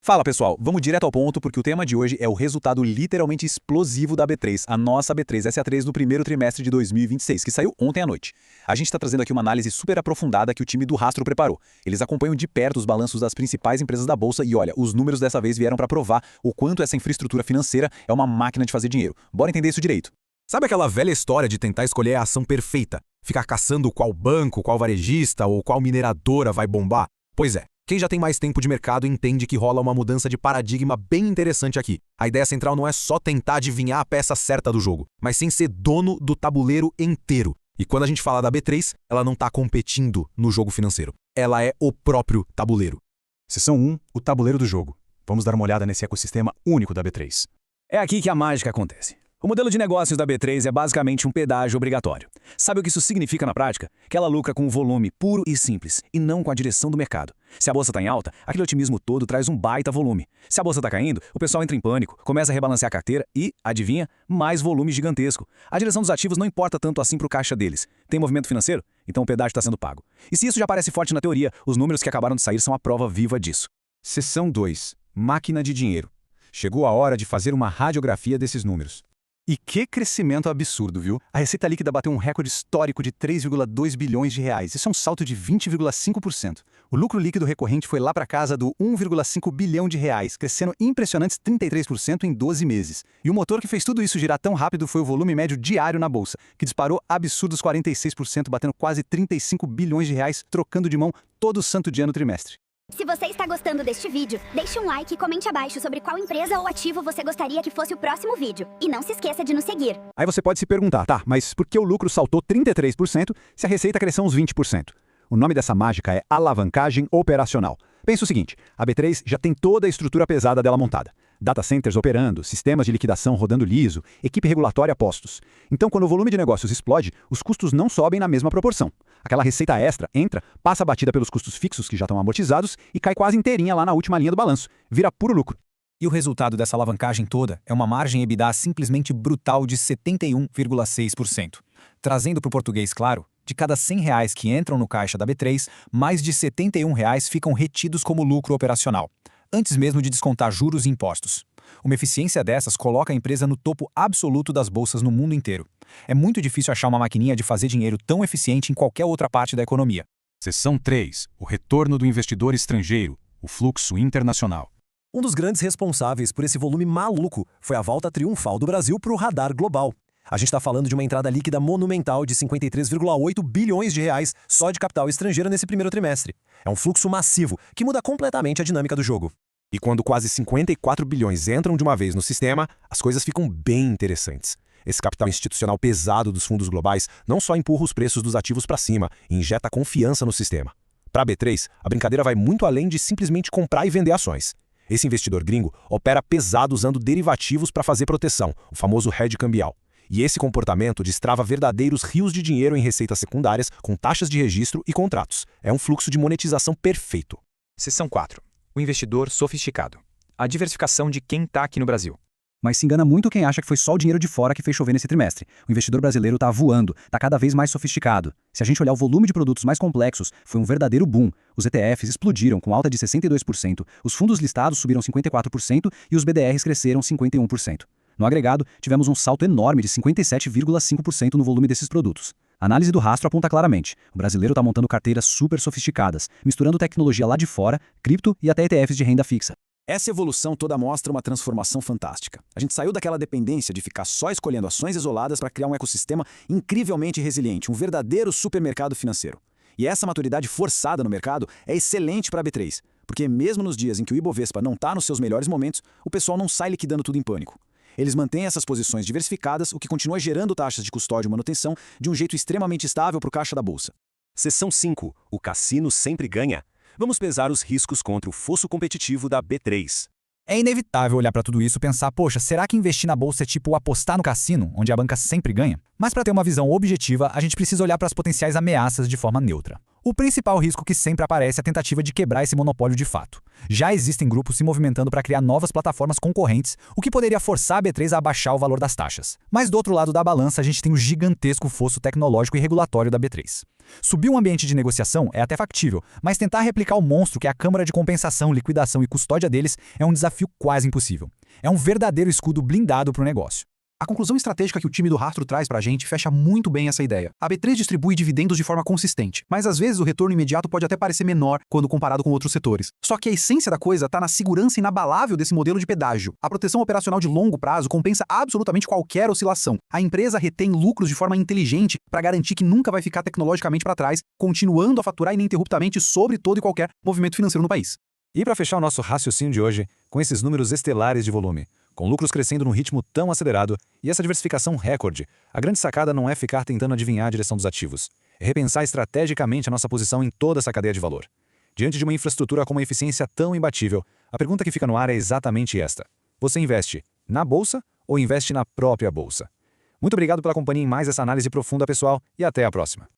Fala pessoal, vamos direto ao ponto porque o tema de hoje é o resultado literalmente explosivo da B3, a nossa B3SA3 do primeiro trimestre de 2026, que saiu ontem à noite. A gente está trazendo aqui uma análise super aprofundada que o time do Rastro preparou. Eles acompanham de perto os balanços das principais empresas da Bolsa e olha, os números dessa vez vieram para provar o quanto essa infraestrutura financeira é uma máquina de fazer dinheiro. Bora entender isso direito. Sabe aquela velha história de tentar escolher a ação perfeita? Ficar caçando qual banco, qual varejista ou qual mineradora vai bombar? Pois é. Quem já tem mais tempo de mercado entende que rola uma mudança de paradigma bem interessante aqui. A ideia central não é só tentar adivinhar a peça certa do jogo, mas sim ser dono do tabuleiro inteiro. E quando a gente fala da B3, ela não está competindo no jogo financeiro. Ela é o próprio tabuleiro. Seção 1, o tabuleiro do jogo. Vamos dar uma olhada nesse ecossistema único da B3. É aqui que a mágica acontece. O modelo de negócios da B3 é basicamente um pedágio obrigatório. Sabe o que isso significa na prática? Que ela lucra com o volume puro e simples, e não com a direção do mercado. Se a bolsa está em alta, aquele otimismo todo traz um baita volume. Se a bolsa está caindo, o pessoal entra em pânico, começa a rebalancear a carteira e, adivinha, mais volume gigantesco. A direção dos ativos não importa tanto assim para o caixa deles. Tem movimento financeiro? Então o pedágio está sendo pago. E se isso já parece forte na teoria, os números que acabaram de sair são a prova viva disso. Seção 2, máquina de dinheiro. Chegou a hora de fazer uma radiografia desses números. E que crescimento absurdo, viu? A receita líquida bateu um recorde histórico de 3,2 bilhões de reais. Isso é um salto de 20,5%. O lucro líquido recorrente foi lá para casa do 1,5 bilhão de reais, crescendo impressionantes 33% em 12 meses. E o motor que fez tudo isso girar tão rápido foi o volume médio diário na bolsa, que disparou absurdos 46%, batendo quase 35 bilhões de reais, trocando de mão todo santo dia no trimestre. Se você está gostando deste vídeo, deixe um like e comente abaixo sobre qual empresa ou ativo você gostaria que fosse o próximo vídeo. E não se esqueça de nos seguir. Aí você pode se perguntar, tá, mas por que o lucro saltou 33% se a receita cresceu uns 20%? O nome dessa mágica é alavancagem operacional. Pensa o seguinte, a B3 já tem toda a estrutura pesada dela montada. Data centers operando, sistemas de liquidação rodando liso, equipe regulatória a postos. Então, quando o volume de negócios explode, os custos não sobem na mesma proporção. Aquela receita extra entra, passa batida pelos custos fixos que já estão amortizados e cai quase inteirinha lá na última linha do balanço. Vira puro lucro. E o resultado dessa alavancagem toda é uma margem EBITDA simplesmente brutal de 71,6%. Trazendo para o português claro, de cada R$100 que entram no caixa da B3, mais de R$71 ficam retidos como lucro operacional, antes mesmo de descontar juros e impostos. Uma eficiência dessas coloca a empresa no topo absoluto das bolsas no mundo inteiro. É muito difícil achar uma maquininha de fazer dinheiro tão eficiente em qualquer outra parte da economia. Seção 3, o retorno do investidor estrangeiro, o fluxo internacional. Um dos grandes responsáveis por esse volume maluco foi a volta triunfal do Brasil para o radar global. A gente está falando de uma entrada líquida monumental de 53,8 bilhões de reais só de capital estrangeiro nesse primeiro trimestre. É um fluxo massivo que muda completamente a dinâmica do jogo. E quando quase 54 bilhões entram de uma vez no sistema, as coisas ficam bem interessantes. Esse capital institucional pesado dos fundos globais não só empurra os preços dos ativos para cima e injeta confiança no sistema. Para a B3, a brincadeira vai muito além de simplesmente comprar e vender ações. Esse investidor gringo opera pesado usando derivativos para fazer proteção, o famoso hedge cambial. E esse comportamento destrava verdadeiros rios de dinheiro em receitas secundárias com taxas de registro e contratos. É um fluxo de monetização perfeito. Seção 4. O investidor sofisticado. A diversificação de quem está aqui no Brasil. Mas se engana muito quem acha que foi só o dinheiro de fora que fez chover nesse trimestre. O investidor brasileiro está voando, está cada vez mais sofisticado. Se a gente olhar o volume de produtos mais complexos, foi um verdadeiro boom. Os ETFs explodiram com alta de 62%, os fundos listados subiram 54% e os BDRs cresceram 51%. No agregado, tivemos um salto enorme de 57,5% no volume desses produtos. A análise do Rastro aponta claramente. O brasileiro está montando carteiras super sofisticadas, misturando tecnologia lá de fora, cripto e até ETFs de renda fixa. Essa evolução toda mostra uma transformação fantástica. A gente saiu daquela dependência de ficar só escolhendo ações isoladas para criar um ecossistema incrivelmente resiliente, um verdadeiro supermercado financeiro. E essa maturidade forçada no mercado é excelente para a B3, porque mesmo nos dias em que o Ibovespa não está nos seus melhores momentos, o pessoal não sai liquidando tudo em pânico. Eles mantêm essas posições diversificadas, o que continua gerando taxas de custódia e manutenção de um jeito extremamente estável para o caixa da bolsa. Seção 5. O cassino sempre ganha. Vamos pesar os riscos contra o fosso competitivo da B3. É inevitável olhar para tudo isso e pensar, poxa, será que investir na bolsa é tipo apostar no cassino, onde a banca sempre ganha? Mas para ter uma visão objetiva, a gente precisa olhar para as potenciais ameaças de forma neutra. O principal risco que sempre aparece é a tentativa de quebrar esse monopólio de fato. Já existem grupos se movimentando para criar novas plataformas concorrentes, o que poderia forçar a B3 a abaixar o valor das taxas. Mas do outro lado da balança, a gente tem o gigantesco fosso tecnológico e regulatório da B3. Subir um ambiente de negociação é até factível, mas tentar replicar o monstro que é a Câmara de Compensação, Liquidação e Custódia deles é um desafio quase impossível. É um verdadeiro escudo blindado para o negócio. A conclusão estratégica que o time do Rastro traz pra gente fecha muito bem essa ideia. A B3 distribui dividendos de forma consistente, mas às vezes o retorno imediato pode até parecer menor quando comparado com outros setores. Só que a essência da coisa está na segurança inabalável desse modelo de pedágio. A proteção operacional de longo prazo compensa absolutamente qualquer oscilação. A empresa retém lucros de forma inteligente para garantir que nunca vai ficar tecnologicamente para trás, continuando a faturar ininterruptamente sobre todo e qualquer movimento financeiro no país. E para fechar o nosso raciocínio de hoje, com esses números estelares de volume, com lucros crescendo num ritmo tão acelerado e essa diversificação recorde, a grande sacada não é ficar tentando adivinhar a direção dos ativos, é repensar estrategicamente a nossa posição em toda essa cadeia de valor. Diante de uma infraestrutura com uma eficiência tão imbatível, a pergunta que fica no ar é exatamente esta: você investe na bolsa ou investe na própria bolsa? Muito obrigado pela companhia em mais essa análise profunda, pessoal, e até a próxima.